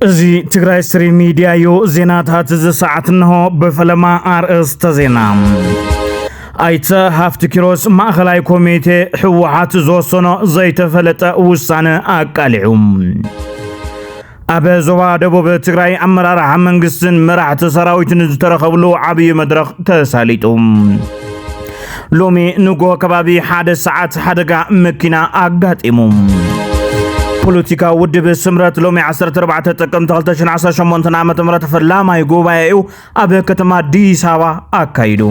እዚ ትግራይ ስትሪም ሚዲያ ዮ ዜናታት ዝሰዓት እንሆ በፈለማ አርእስተ ዜና አይተ ሃፍቲ ኪሮስ ማእኸላይ ኮሚቴ ህወሓት ዝወሰኖ ዘይተፈለጠ ውሳነ አቃሊዑ አበ ዞባ ደቡብ ትግራይ አመራርሓ መንግስትን መራሕቲ ሰራዊትን ዝተረኸብሉ ዓብይ መድረኽ ተሳሊጡ ሎሚ ንጎ ከባቢ ሓደ ሰዓት ሓደጋ መኪና አጋጢሙ ፖለቲካ ውድብ ስምረት ሎሚ 14 ጥቅምት 2018 ዓመተ ምህረት ፈላማይ ጉባኤው አበ ከተማ አዲስ አበባ አካሂዱ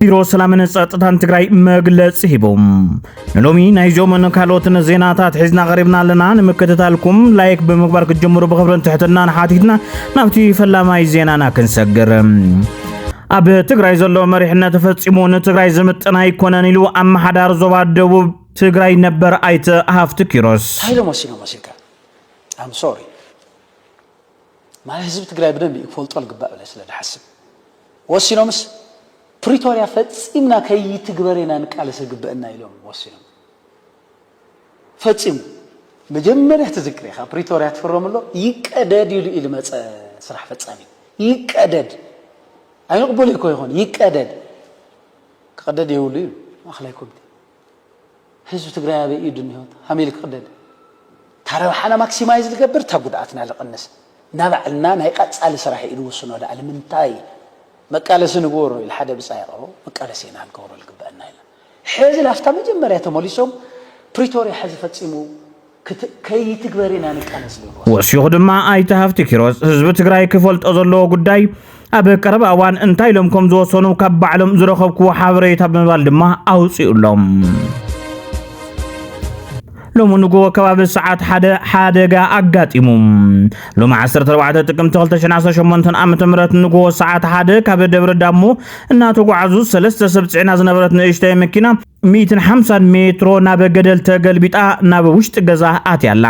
ቢሮ ሰላምን ጸጥታን ትግራይ መግለጽ ሂቦም ሎሚ ናይዞመን ካልኦትን ዜናታት ሒዝና ቀሪብና ኣለና ንምከታተልኩም ላይክ በመግባር ከጀምሩ በኽብረን ትሕትና ሓቲትና ናብቲ ፈላማይ ዜናና ክንሰግር አበ ትግራይ ዘሎ መሪሕነት ተፈጺሙ ንትግራይ ዝምጥና ይኮነን ኢሉ አማሓዳር ዞባ ደቡብ ትግራይ ነበር አይተ ሃፍቲ ኪሮስ ሃይሎ ወሲልካ I'm sorry ህዝብ ትግራይ በደንብ ይፈልጦ ልግባእ ብለ ስለ ድሓስብ ወሲኖምስ ፕሪቶሪያ ፈጺምና ከይትግበሬና ንቃለሰ ግበእና ኢሎም ወሲኖም ፈጺሙ መጀመሪያ ተዝክሪኻ ፕሪቶሪያ ተፈረመሎ ይቀደድ ይሉ ኢልመጸ ስራሕ ፈጻሚ ይቀደድ አይንቅበል ይኮን ይቀደድ ከቀደድ ይውሉ ማخላይ ኮሚቴ ህዝብ ትግራይ በኢዱን ይሁን ሐሚል ቀደድ ታረባሓና ማክሲማይዝ ልገብር ታጉዳአትና ለቀነስ ናባዕልና ናይ ቀጻሊ ስራሕ ኢሉ ወስኖ ዳል ምንታይ መቃለስ ንጎሮ ለሓደ ብጻይቀው መቃለስና ንጎሮ ልግበአና ኢላ ሕዚ ላፍታ መጀመሪያ ተሞሊሶም ፕሪቶሪያ ሕዚ ፈጺሙ ከይትግበሬና ንቃለስ ልጎሮ ወሲኹ ድማ አይተ ሃፍቲ ኪሮስ ህዝብ ትግራይ ክፈልጦ ዘለዎ ጉዳይ አበ ቀረባ እዋን እንታይ ሎም ከም ዝወሰኑ ካብ ባዕሎም ዝረኸብኩ ሓበሬታ ብምባል ድማ አውጽኡሎም ሎሚ ንጎ ከባቢ ሰዓት ሓደጋ አጋጢሙ ሎሚ 14 ጥቅምት 2018 ዓመተ ምህረት ንጎ ሰዓት 1 ካብ ደብረ ዳሞ እናተጓዓዙ ሰለስተ ሰብ ጽዕና ዝነበረት ንእሽተይ መኪና 150 ሜትሮ ናብ ገደል ተገልቢጣ ናብ ውሽጢ ገዛ ኣትያላ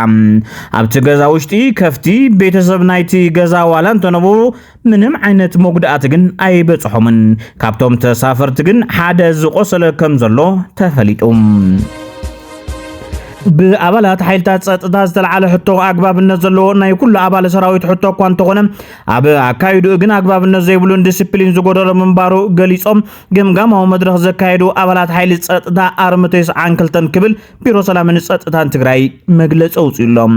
ኣብቲ ገዛ ውሽጢ ከፍቲ ቤተሰብ ናይቲ ገዛ ዋላን ተነበሩ ምንም ዓይነት መጉዳኣት ግን ኣይበጽሖምን ካብቶም ተሳፈርቲ ግን ሓደ ዝቆሰለ ከም ዘሎ ተፈሊጡ በአባላት ኃይልታት ጸጥታ ዝተልዓለ ሕቶ አግባብነት ዘሎ ናይ ኩሉ አባል ሰራዊት ሕቶ እኳ እንተኾነ አበ አካይዱ ግን አግባብነት ዘይብሉን ዲሲፕሊን ዝጎደሎ መንባሩ ገሊጾም ገምጋማው መድረኽ ዘካይዱ አባላት ኃይል ጸጥታ አርምቴስ አንክልተን ክብል ቢሮ ሰላምን ጸጥታን ትግራይ መግለጽ አውጽኢሎም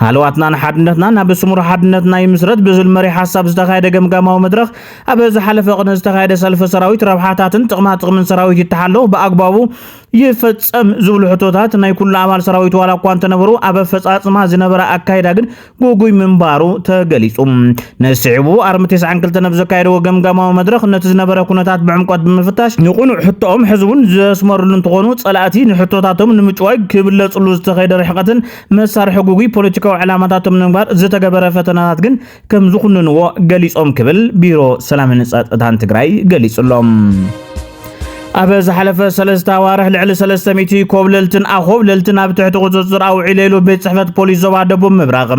ሃልዋትና ሓድነትና ናብ ስሙር ሓድነትና ይምስረት ብዝል መሪ ሐሳብ ዝተካይደ ገምጋማው መድረኽ አበ ዝሓለፈ ቅነ ዝተካይደ ሰልፈ ሰራዊት ረብሓታትን ጥቅምን ሰራዊት ይተሓለው በአግባቡ ይፈጸም ዝብሉ ሕቶታት ናይ ኩሉ አባል ሰራዊት ዋላ እኳ እንተነበሩ አበ ፈጻጽማ ዝነበረ አካይዳ ግን ጎጎይ መንባሩ ተገሊጹ ነስዕቡ አርምቴስ አንክልተ ነብ ዘካይደው ገምጋማው መድረኽ ነቲ ዝነበረ ኩነታት ብዕምቆት ብምፍታሽ ንቁኑዕ ሕቶኦም ሕዝቡን ዘስመሩሉ እንትኾኑ ጸላእቲ ንሕቶታቶም ንምጭዋይ ክብለጽሉ ዝተካይደ ርሕቀትን መሳርሒ ጎጎይ ፖለቲካዊ ዕላማታቶም ንምግባር ዝተገበረ ፈተናታት ግን ከም ዝኹንንዎ ገሊጾም ክብል ቢሮ ሰላምን ጸጥታን ትግራይ ገሊጹሎም አበ ዝሓለፈ ሰለስተ አዋርሕ ልዕሊ 300 ኮብለልትን አኾብለልትን ኣብ ትሕቲ ቁፅፅር አውዒሉ ቤት ጽሕፈት ፖሊስ ዞባ ደቡብ ምብራቕ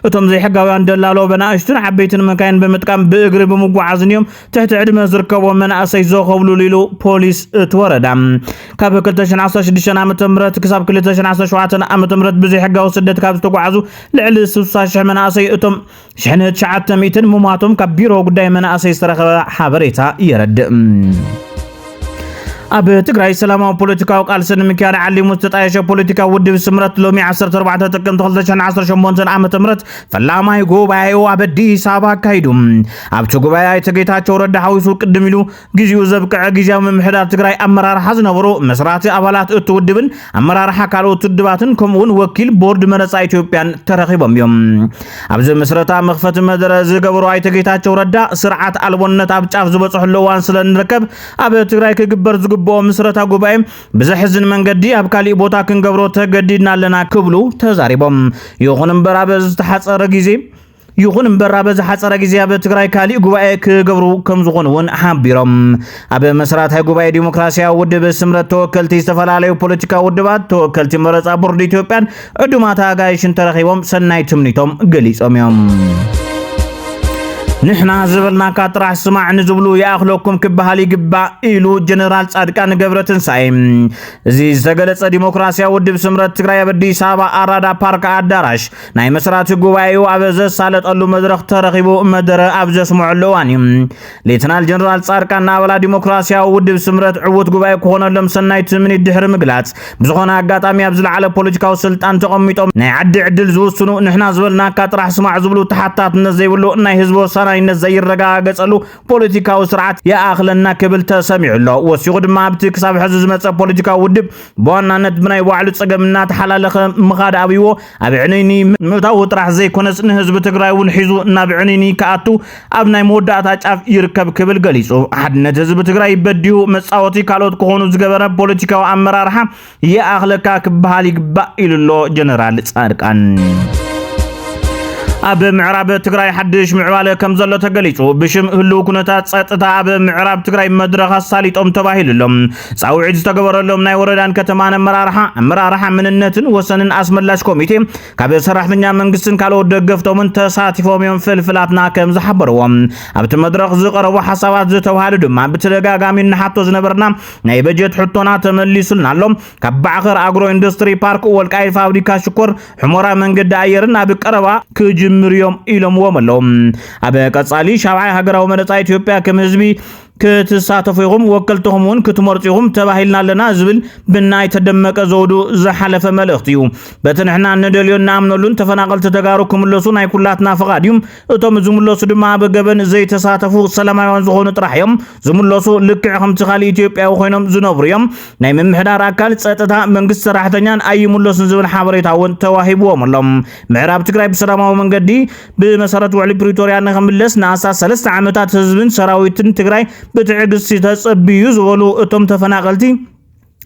እቶም ዘይሕጋውያን ደላሎ በናእሽቱን ዓበይትን መካይን ብምጥቃም ብእግሪ ብምጓዓዝን እዮም ትሕቲ ዕድመ ዝርከቦም መናእሰይ ዘኸብሉ ኢሉ ፖሊስ እትወረዳ ካብ 2016 ዓመተ ምህረት ክሳብ 2017 ዓመተ ምህረት ብዘይሕጋዊ ስደት ካብ ዝተጓዓዙ ልዕሊ 60,000 መናእሰይ እቶም 900 ሙማቶም ካብ ቢሮ ጉዳይ መናእሰይ ዝተረኸበ ሓበሬታ የረድእ አበ ትግራይ ሰላማዊ ፖለቲካዊ ቃልስን ምክያድ ዓሊሙ ዝተጣየሸ ፖለቲካ ውድብ ስምረት ሎሚ 14 ጥቅምት 2018 ዓመተ ምህረት ፈላማይ ጉባኤው አበ አዲስ አበባ አካሂዱ ኣብቲ ጉባኤ የተጌታቸው ረዳ ሐዊሱ ቅድም ኢሉ ግዚኡ ዘብቅዐ ግዚያዊ ምምሕዳር ትግራይ አመራርሓ ዝነበሩ መስራቲ አባላት እቲ ውድብን አመራርሓ ካልኦት ውድባትን ከምኡውን ወኪል ቦርድ መረፃ ኢትዮጵያን ተረኺቦም እዮም ኣብዚ መስረታ መኽፈት መደረ ዝገብሩ የተጌታቸው ረዳ ስርዓት አልቦነት ኣብ ጫፍ ዝበጽሕሉ እዋን ስለንርከብ አበ ትግራይ ክግበር በመስረታ ጉባኤ በዘሕዝን መንገዲ ኣብ ካሊእ ቦታ ክንገብሮ ተገዲድና ኣለና ክብሉ ተዛሪቦም ይኹን እምበር ኣብ ዝሓፀረ ጊዜ ኣብ ትግራይ ካሊእ ጉባኤ ክገብሩ ከም ዝኾኑን ሓቢሮም ኣብ መስራታይ ጉባኤ ዲሞክራሲያዊ ውድብ ስምረት ተወከልቲ ዝተፈላለዩ ፖለቲካዊ ውድባት ተወከልቲ መረፃ ቦርድ ኢትዮጵያን ዕዱማት ኣጋይሽን ተረኺቦም ሰናይ ትምኒቶም ገሊጾም እዮም نحنا زبلنا كاتراح سماع نزبلو يأخلوكم كبهالي قبا إلو جنرال صادقان قبرتن سايم زي زغلص ديمقراسيا ودب سمرت تግራይ በአዲስ አበባ አራዳ ፓርክ አዳራሽ ናይ መስራት ጉባኤው አበዘ ሳለጠሉ መድረክ ተረኺቡ መደረ አብዘ ስሙዕለዋን ሌተናል ጀነራል ጻድቃን አበላ ዲሞክራሲያ ውድብ ስምረት ዕውት ጉባኤ ኮነለም ሰናይት ምን ይድሕር ምግላጽ ብዝኾነ አጋጣሚ አብዝ ለዓለ ፖለቲካው ስልጣን ተቀሚጦም ናይ ዓዲ ዕድል ዝውስኑ ንሕና ዝበልና ካጥራሕ ስማዕ ዝብሉ ተሓታትነት ዘይብሉ ናይ ህዝብ ወሰናይነት ዘይረጋገጸሉ ፖለቲካው ስርዓት ያአኽለና ክብል ተሰሚዕሎ ወሲኹ ድማ ኣብቲ ክሳብ ሕዚ ዝመጸ ፖለቲካው ውድብ በዋናነት ብናይ ባዕሉ ጸገምና ተሓላለኸ ምኻድ ኣብይዎ ኣብ ዕነይኒ ምእታው ጥራሕ ዘይኮነስ ንህዝቢ ትግራይ እውን ሒዙ ናብ ዕነይኒ ከኣቱ ኣብ ናይ መወዳእታ ጫፍ ይርከብ ክብል ገሊጹ ሓድነት ህዝቢ ትግራይ በዲሁ መጻወቲ ካልኦት ክኾኑ ዝገበረ ፖለቲካዊ ኣመራርሓ የኣኽለካ ክበሃል ይግባእ ኢሉሎ ጀነራል ጻድቃን ኣብ ምዕራብ ትግራይ ሓድሽ ምዕባለ ከም ዘሎ ተገሊጹ ብሽም ህልው ኩነታት ጸጥታ ኣብ ምዕራብ ትግራይ መድረኽ አሳሊጦም ተባሂሉሎም ጻውዒት ዝተገበረሎም ናይ ወረዳን ከተማን ኣመራርሓ ምንነትን ወሰንን ኣስመላሽ ኮሚቴ ካብ ሰራሕተኛ መንግስትን ካልኦት ደገፍቶምን ተሳቲፎም እዮም ፍልፍላትና ከም ዝሓበርዎም ኣብቲ መድረኽ ዝቐረቡ ሓሳባት ዝተባሃሉ ድማ ብተደጋጋሚ ንሓቶ ዝነበርና ናይ በጀት ሕቶና ተመሊሱልና ኣሎ ካብ ባዕኸር ኣግሮ ኢንዱስትሪ ፓርክ ወልቃይ ፋብሪካ ሽኮር ሕሞራ መንገዲ ኣየርን ኣብ ቀረባ ምርዮም ኢሎም ወመሎም ኣብ ቀጻሊ ሻብዓይ ሃገራዊ መረፃ ኢትዮጵያ ከም ህዝቢ ክትሳተፉም ወከልተኹም ክትመርጹም ተባሂልና ለና ዝብል ብናይ ተደመቀ ዘውዱ ዝሓለፈ መልእኽቲ እዩ በተንሕና እንደልዮና አምነሉን ተፈናቀልተ ተጋሩ ክምለሱ ናይ ኩላትና ፈቃድዮም እቶም ዝምለሱ ድማ በገበን ዘይተሳተፉ ሰላማውያን ዝኾኑ ጥራሕዮም ዝምለሱ ልክዕ ከምቲ ካሊ ኢትዮጵያዊ ኮይኖም ዝነብሩ እዮም ናይ ምምሕዳር አካል ጸጥታ መንግስት ሰራሕተኛን ኣይምለሱን ዝብል ሓበሬታውን ተዋሂብዎም ኣሎም ምዕራብ ትግራይ ብሰላማዊ መንገዲ ብመሰረት ውዕሊ ፕሪቶሪያ ንኸምለስ ንኣሳስ 3 ዓመታት ህዝብን ሰራዊትን ትግራይ بتعجز تتصبيو زولو اتم تفناقلتي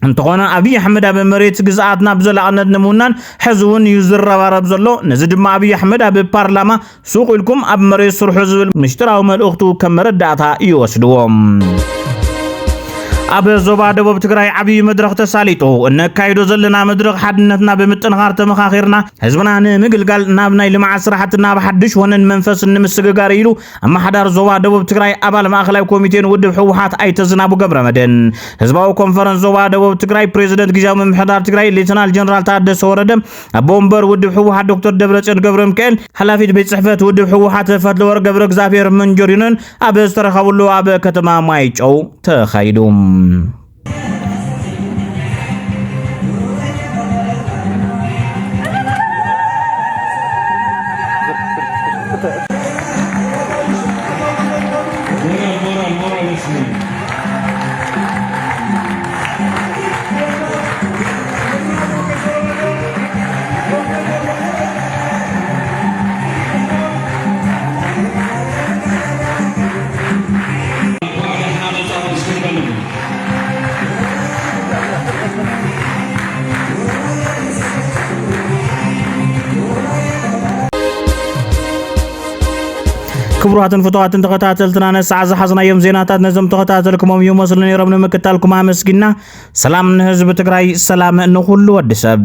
انتخونا أبي أحمد أبي مريت جزءاتنا بزلا عند نمونان حزون يزر ربارب زلو نزد ما أبي أحمد أبي بارلما سوق لكم أبي مريت صرح زول مشتراهم الأختو كمرد داتها يوسدوهم أب زوبا دبوب تግራይ ዓብይ መድረኽ ተሳሊጡ እንካይዶ ዘለና መድረኽ ሓድነትና ብምጥንኻር ተመኻኺርና ህዝብና ንምግልጋል ናብ ናይ ልምዓት ስራሕትና ብሓድሽ ሆነን መንፈስ ንምስግጋር ኢሉ ኣማሓዳር ዞባ ደቡብ ትግራይ ኣባል ማእኸላይ ኮሚቴን ውድብ ሕወሓት ኣይተዝናቡ ገብረመድህን ህዝባዊ ኮንፈረንስ ዞባ ደቡብ ትግራይ ፕሬዝደንት ጊዜያዊ ምምሕዳር ትግራይ ሌተናል ጀነራል ታደሰ ወረደ ኣቦ ወንበር ውድብ ሕወሓት ዶክተር ደብረጽዮን ገብረ ሚካኤል ሓላፊት ቤት ጽሕፈት ውድብ ሕወሓት ፈትለወርቅ ገብረ እግዚአብሔር መንጆሪኖን ኣብ ዝተረኸቡሉ ኣብ ከተማ ማይጨው ተኻይዱ ክቡራትን ፍትዋትን ተከታተልትና ነሳዕ ዝሓዝናዮም ዜናታት ነዞም ተከታተልኩሞም ይመስሉ ነይሮም ንምክታልኩም ኣመስጊና ሰላም ንህዝቢ ትግራይ ሰላም ንኹሉ ወዲ ሰብ